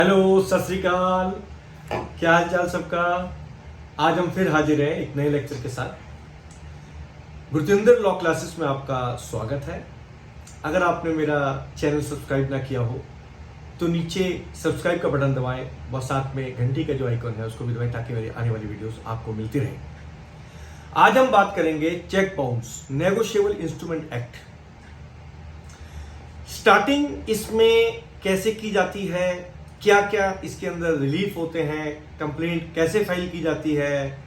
Hello, सत श्री अकाल। क्या हाल चाल सबका। आज हम फिर हाजिर हैं एक नए लेक्चर के साथ। गुरजिंदर लॉ क्लासेस में आपका स्वागत है। अगर आपने मेरा चैनल सब्सक्राइब ना किया हो तो नीचे सब्सक्राइब का बटन दबाएं और साथ में घंटी का जो आइकन है उसको भी दबाएं ताकि मेरी आने वाली वीडियोस आपको मिलती रहे। आज हम बात करेंगे cheque bounce negotiable instrument act. Starting इसमें कैसे की जाती है, क्या क्या इसके अंदर रिलीफ होते हैं, कंप्लेंट कैसे फाइल की जाती है,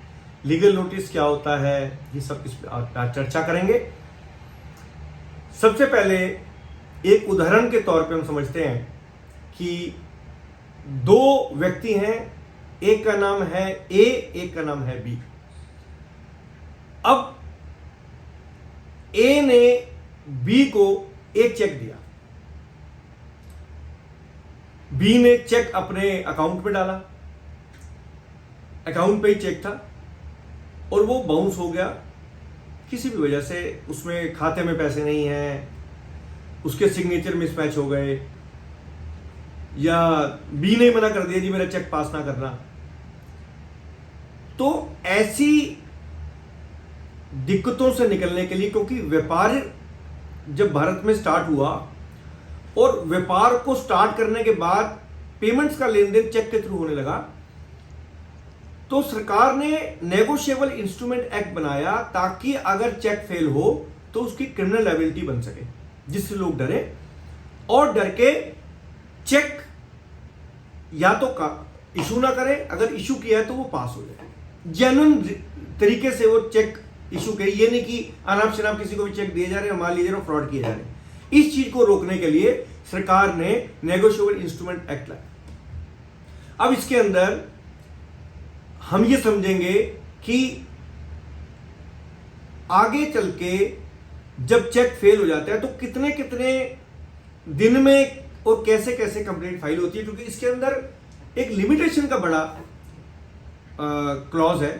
लीगल नोटिस क्या होता है, ये सब इस पर चर्चा करेंगे। सबसे पहले एक उदाहरण के तौर पे हम समझते हैं कि दो व्यक्ति हैं, एक का नाम है ए, एक का नाम है बी। अब ए ने बी को एक चेक दिया, बी ने चेक अपने अकाउंट में डाला, अकाउंट पे ही चेक था और वो बाउंस हो गया किसी भी वजह से। उसमें खाते में पैसे नहीं हैं, उसके सिग्नेचर मिसमैच हो गए, या बी ने मना कर दिया जी मेरा चेक पास ना करना। तो ऐसी दिक्कतों से निकलने के लिए, क्योंकि व्यापार जब भारत में स्टार्ट हुआ और व्यापार को स्टार्ट करने के बाद पेमेंट्स का लेन देन चेक के थ्रू होने लगा, तो सरकार ने नेगोशिएबल इंस्ट्रूमेंट एक्ट बनाया ताकि अगर चेक फेल हो तो उसकी क्रिमिनल लायबिलिटी बन सके, जिससे लोग डरे और डर के चेक या तो इशू ना करें, अगर इशू किया है तो वो पास हो जाए। जेन्युइन तरीके से वो चेक इशू करे, ये नहीं कि अनाप शनाप किसी को भी चेक दिए जा रहे हैं, मान लीजिए फ्रॉड किए जा रहे हैं। इस चीज को रोकने के लिए सरकार ने नेगोशिएबल इंस्ट्रूमेंट एक्ट लाया। अब इसके अंदर हम ये समझेंगे कि आगे चल के जब चेक फेल हो जाता है तो कितने कितने दिन में और कैसे कैसे कंप्लेंट फाइल होती है, क्योंकि इसके अंदर एक लिमिटेशन का बड़ा क्लॉज है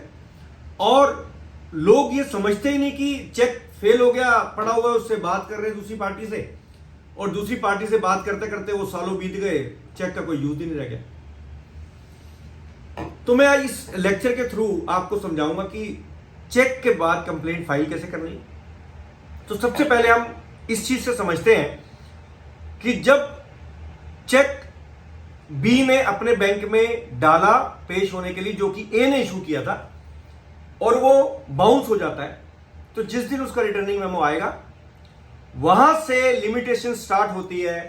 और लोग ये समझते ही नहीं कि चेक फेल हो गया, पड़ा हुआ है, उससे बात कर रहे हैं दूसरी पार्टी से, और दूसरी पार्टी से बात करते करते वो सालों बीत गए, चेक का कोई यूज ही नहीं रह गया। तो मैं इस लेक्चर के थ्रू आपको समझाऊंगा कि चेक के बाद कंप्लेंट फाइल कैसे करनी। तो सबसे पहले हम इस चीज से समझते हैं कि जब चेक बी ने अपने बैंक में डाला पेश होने के लिए, जो कि ए ने इशू किया था, और वो बाउंस हो जाता है, तो जिस दिन उसका रिटर्निंग मेमो आएगा वहां से लिमिटेशन स्टार्ट होती है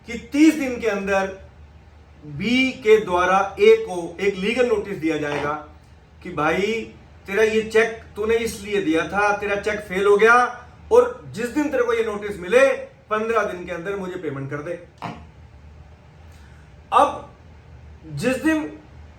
कि 30 दिन के अंदर बी के द्वारा ए को एक लीगल नोटिस दिया जाएगा कि भाई तेरा ये चेक तूने इसलिए दिया था, तेरा चेक फेल हो गया, और जिस दिन तेरे को ये नोटिस मिले 15 दिन के अंदर मुझे पेमेंट कर दे। अब जिस दिन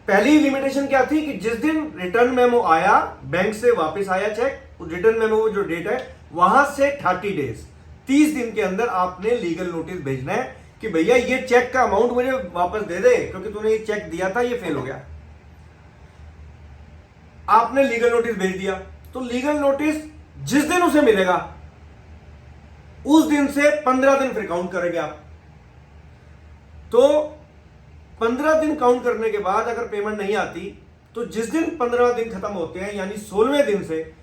पहली लिमिटेशन क्या थी कि जिस दिन रिटर्न मेमो आया, बैंक से वापस आया चेक, रिटर्न मेमो जो डेट है वहां से 30 डेज 30 दिन के अंदर आपने लीगल नोटिस भेजना है कि भैया ये चेक का अमाउंट मुझे वापस दे दे, क्योंकि तूने ये चेक दिया था, ये फेल हो गया। आपने लीगल नोटिस भेज दिया, तो लीगल नोटिस जिस दिन उसे मिलेगा उस दिन से 15 दिन फिर काउंट करेंगे आप। तो 15 दिन काउंट करने के बाद अगर पेमेंट नहीं आती तो जिस दिन 15 दिन खत्म होते हैं, यानी 16वें दिन से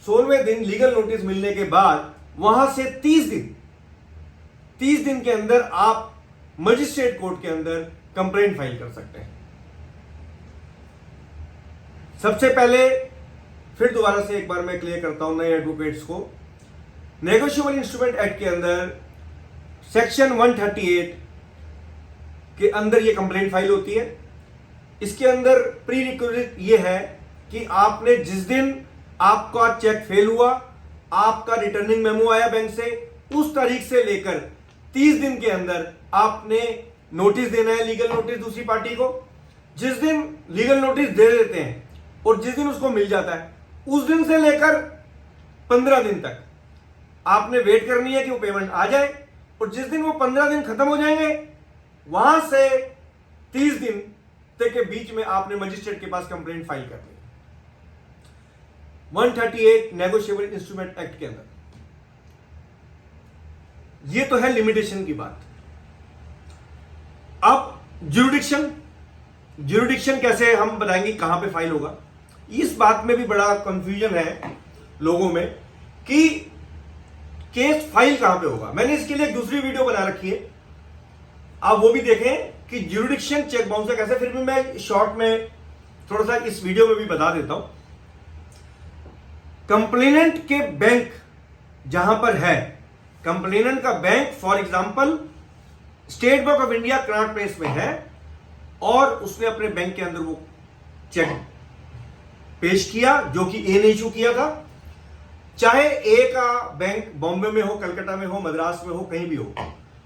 16वें दिन लीगल नोटिस मिलने के बाद वहां से 30 दिन के अंदर आप मजिस्ट्रेट कोर्ट के अंदर कंप्लेंट फाइल कर सकते हैं। सबसे पहले फिर दोबारा से एक बार मैं क्लियर करता हूं नए एडवोकेट्स को, नेगोशिएबल इंस्ट्रूमेंट एक्ट के अंदर सेक्शन 138 के अंदर ये कंप्लेंट फाइल होती है। इसके अंदर प्री रिक्विजिट ये है कि आपने जिस दिन आपका चेक फेल हुआ, आपका रिटर्निंग मेमो आया बैंक से, उस तारीख से लेकर 30 दिन के अंदर आपने नोटिस देना है, लीगल नोटिस दूसरी पार्टी को। जिस दिन लीगल नोटिस दे देते हैं और जिस दिन उसको मिल जाता है उस दिन से लेकर 15 दिन तक आपने वेट करनी है कि वो पेमेंट आ जाए, और जिस दिन वो 15 दिन खत्म हो जाएंगे वहां से 30 दिन तक के बीच में आपने मजिस्ट्रेट के पास कंप्लेंट फाइल करनी है 138 नेगोशिएबल इंस्ट्रूमेंट एक्ट के अंदर। ये तो है लिमिटेशन की बात। अब ज्यूरिडिक्शन कैसे हम बताएंगे कहां पे फाइल होगा। इस बात में भी बड़ा कंफ्यूजन है लोगों में कि केस फाइल कहां पे होगा। मैंने इसके लिए एक दूसरी वीडियो बना रखी है, आप वो भी देखें कि ज्यूरिडिक्शन चेक बाउंस कैसे। फिर भी मैं शॉर्ट में थोड़ा सा इस वीडियो में भी बता देता हूं। कंप्लेनेंट के बैंक जहां पर है, कंप्लेनेंट का bank for example state bank of India Connaught place में है और उसने अपने बैंक के अंदर वो चेक पेश किया जो कि ए ने इशू किया था। चाहे ए का बैंक बॉम्बे में हो, कलकत्ता में हो, मद्रास में हो, कहीं भी हो,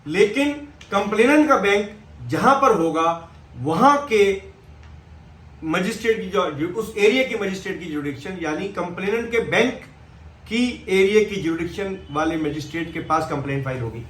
लेकिन कंप्लेनेंट का बैंक जहां पर होगा वहां के मजिस्ट्रेट की जो उस एरिया की मजिस्ट्रेट की जुरिडिक्शन, यानी कंप्लेनेंट के बैंक की एरिया की जुरिडिक्शन वाले मजिस्ट्रेट के पास कंप्लेंट फाइल होगी।